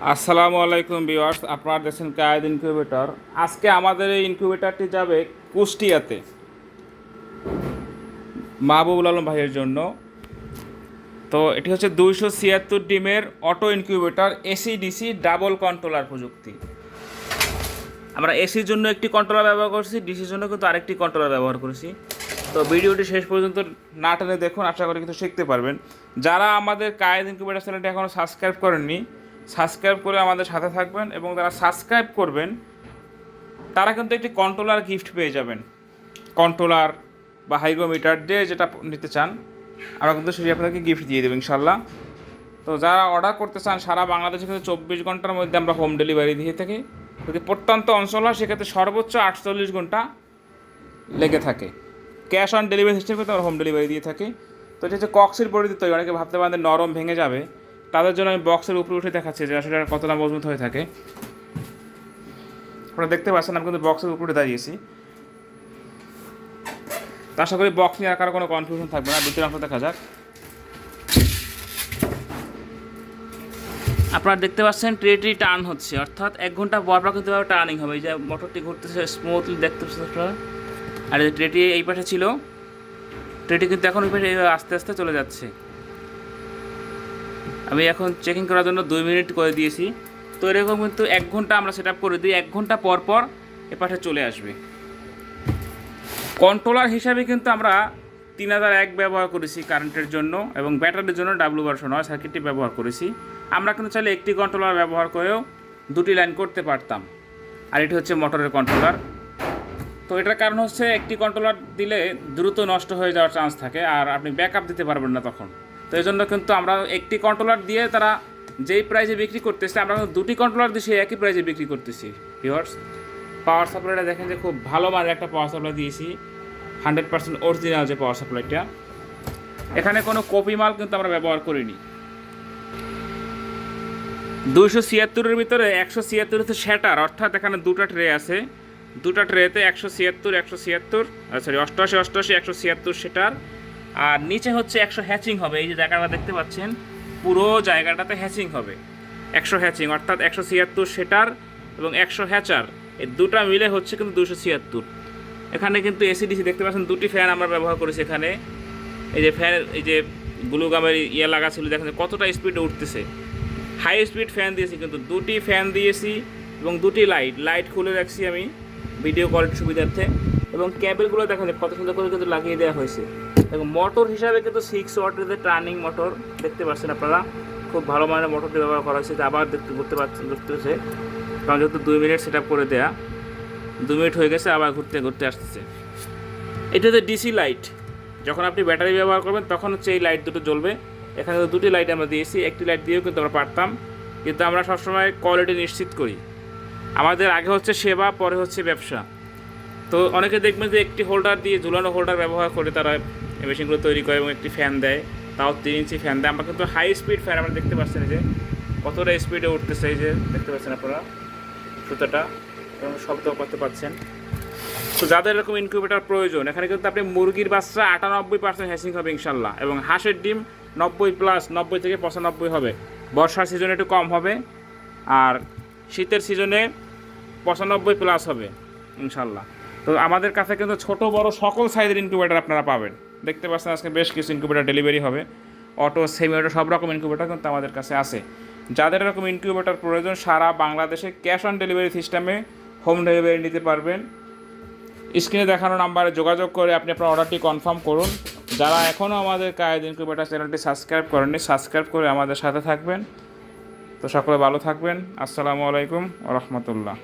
আসসালামু আলাইকুম ভিউয়ার্স, আপনারা দেখছেন কায়েদ ইনকিউবেটর। আজকে আমাদের এই ইনকিউবেটরটি যাবে কুষ্টিয়াতে মাহবুবুল আলম ভাইয়ের জন্য। তো এটি হচ্ছে 276 ডিমের auto incubator, AC DC double controller প্রযুক্তি। আমরা এসির জন্য একটি কন্ট্রোলার ব্যবহার করছি, ডিসির জন্য কিন্তু আরেকটি কন্ট্রোলার ব্যবহার করেছি। তো ভিডিওটি শেষ পর্যন্ত না টেনে দেখুন, আশা করি কিন্তু শিখতে পারবেন। যারা আমাদের কায়েদ ইনকিউবেটর চ্যানেলটি এখনও সাবস্ক্রাইব করেননি, সাবস্ক্রাইব করে আমাদের সাথে থাকবেন, এবং যারা সাবস্ক্রাইব করবেন তারা কিন্তু একটি কন্ট্রোলার গিফট পেয়ে যাবেন। কন্ট্রোলার বা হাইগ্রোমিটার যে যেটা নিতে চান আমরা কিন্তু সেটি আপনাদেরকে গিফট দিয়ে দেবো ইনশাল্লাহ। তো যারা অর্ডার করতে চান সারা বাংলাদেশে কিন্তু 24 ঘন্টার মধ্যে আমরা হোম ডেলিভারি দিয়ে থাকি। যদি প্রত্যন্ত অঞ্চল হয় সেক্ষেত্রে সর্বোচ্চ 48 ঘন্টা লেগে থাকে। ক্যাশ অন ডেলিভারি সিস্টেম কিন্তু আমরা হোম ডেলিভারি দিয়ে থাকি। তো এটা হচ্ছে কক্সের বডিতে তৈরি। অনেকে ভাবতে পারেন নরম ভেঙে যাবে, তাদের জন্য আমি বক্সের উপরে উঠে দেখাচ্ছি যে আসলে কতটা মজবুত হয়ে থাকে। আপনারা দেখতে পাচ্ছেন আমি কিন্তু বক্সের উপরে দাঁড়িয়েছি। তো আশা করি বক্স নিয়ে আর কোনো কনফিউশন থাকবে না। ভিতরে অংশ দেখা যাক। আপনারা দেখতে পাচ্ছেন ট্রেটি টার্ন হচ্ছে, অর্থাৎ 1 ঘন্টা পর পর কিন্তু টার্নিং হবে। এই যে মোটরটি ঘুরতেছে স্মুথলি, দেখতে পাচ্ছেন আপনারা। আর এই ট্রেটি এই পাশে ছিল, ট্রেটি কিন্তু এখন ওই পাশে আস্তে আস্তে চলে যাচ্ছে। আমি এখন চেকিং করার জন্য 2 মিনিট করে দিয়েছি। তো এরকম কিন্তু 1 ঘন্টা আমরা সেট আপ করে দিই, 1 ঘন্টা পর পর এ পাশে চলে আসবে। কন্ট্রোলার হিসাবে কিন্তু আমরা 3001 ব্যবহার করেছি কারেন্টের জন্য, এবং ব্যাটারির জন্য ডাব্লু ভার্সন হয় সার্কিটটি ব্যবহার করেছি। আমরা কিন্তু চাইলে একটি কন্ট্রোলার ব্যবহার করেও 2টি লাইন করতে পারতাম। আর এটি হচ্ছে মোটরের কন্ট্রোলার। তো এটার কারণ হচ্ছে একটি কন্ট্রোলার দিলে দ্রুত নষ্ট হয়ে যাওয়ার চান্স থাকে, আর আপনি ব্যাকআপ দিতে পারবেন না তখন। তো এই জন্য কিন্তু আমরা একটি কন্ট্রোলার দিয়ে তারা যেই প্রাইসে বিক্রি করতেছে আমরা কিন্তু 2টি কন্ট্রোলার দিয়ে সেই একই প্রাইসে বিক্রি করতেছি। ভিউয়ার্স, পাওয়ার সাপ্লাইটা দেখেন যে খুব ভালো মানের একটা পাওয়ার সাপ্লাই দিয়েছি, 100% অরিজিনাল যে পাওয়ার সাপ্লাইটা। এখানে কোনো কপি মাল কিন্তু আমরা ব্যবহার করিনি। 276-এর ভিতরে 176 হচ্ছে শ্যাটার, অর্থাৎ এখানে 2টা ট্রে আছে। 2টা ট্রেতে 176 88 176 শ্যাটার, আর নিচে হচ্ছে 100 হ্যাচিং হবে। এই যে জায়গাটা দেখতে পাচ্ছেন পুরো জায়গাটাতে হ্যাচিং হবে। 100 হ্যাচিং অর্থাৎ 176 শ্যাটার এবং 100 হ্যাচার, এই দুটা মিলে হচ্ছে কিন্তু 276। এখানে কিন্তু এসি ডিসি দেখতে পাচ্ছেন, 2টি ফ্যান আমরা ব্যবহার করেছি এখানে। এই যে ফ্যান, এই যে ব্লু গামের ইয়ে লাগা ছিল, দেখেন কতটা স্পিডে উঠতেছে। হাই স্পিড ফ্যান দিয়েছি, কিন্তু 2টি ফ্যান দিয়েছি, এবং 2টি লাইট খুলে রাখছি আমি ভিডিও কোয়ালিটির সুবিধার্থে। এবং ক্যাবেলগুলো দেখা যায় কত সুন্দর করে কিন্তু লাগিয়ে দেওয়া হয়েছে। এবং মোটর হিসাবে কিন্তু 6 ওয়াটের যে টার্নিং মোটর দেখতে পাচ্ছেন আপনারা, খুব ভালো মানের মোটরটি ব্যবহার করা হয়েছে। আবার ঘুরতে হচ্ছে, কারণ যেহেতু 2 মিনিট সেট আপ করে দেয়া, 2 মিনিট হয়ে গেছে, আবার ঘুরতে আসতেছে। এটা হচ্ছে ডিসি লাইট। যখন আপনি ব্যাটারি ব্যবহার করবেন তখন হচ্ছে এই লাইট দুটো জ্বলবে। এখানে 2টি লাইট আমরা দিয়েছি, একটি লাইট দিয়েও কিন্তু আমরা পারতাম, কিন্তু আমরা সবসময় কোয়ালিটি নিশ্চিত করি। আমাদের আগে হচ্ছে সেবা, পরে হচ্ছে ব্যবসা। তো অনেকে দেখবেন যে একটি হোল্ডার দিয়ে, ঝুলানো হোল্ডার ব্যবহার করে তারা এই মেশিনগুলো তৈরি করে, এবং একটি ফ্যান দেয়, তাও 3 ইঞ্চি ফ্যান দেয়। আমরা কিন্তু হাই স্পিড ফ্যান, আমরা দেখতে পাচ্ছেন যে কতটা স্পিডে উঠতেছে। এই যে দেখতে পাচ্ছেন আপনারা সুতাটা, এবং শব্দ করতে পাচ্ছেন। তো যাদের এরকম ইনকিউবেটর প্রয়োজন, এখানে কিন্তু আপনি মুরগির বাচ্চা 98% হ্যাচিং হবে ইনশাল্লাহ, এবং হাঁসের ডিম 90+, 90 থেকে 95 হবে। বর্ষার সিজনে একটু কম হবে, আর শীতের সিজনে 95+ হবে ইনশাল্লাহ। তো আমাদের কাছে কিন্তু ছোট বড় সকল সাইজের ইনকিউবেটর আপনারা পাবেন। দেখতে পাচ্ছেন আজকে বেশ কিছু ইনকিউবেটর ডেলিভারি হবে, অটো, সেমি অটো, সব রকম ইনকিউবেটর কিন্তু আমাদের কাছে আছে। যাদের এরকম ইনকিউবেটর প্রয়োজন সারা বাংলাদেশে ক্যাশ অন ডেলিভারি সিস্টেমে হোম ডেলিভারি নিতে পারবেন। স্ক্রিনে দেখানো নাম্বারে যোগাযোগ করে আপনি আপনার অর্ডারটি কনফার্ম করুন। যারা এখনও আমাদের কায়েদ ইনকিউবেটর চ্যানেলটি সাবস্ক্রাইব করেননি, সাবস্ক্রাইব করে আমাদের সাথে থাকবেন। তো সকলে ভালো থাকবেন। আসসালামু আলাইকুম ওয়া রাহমাতুল্লাহ।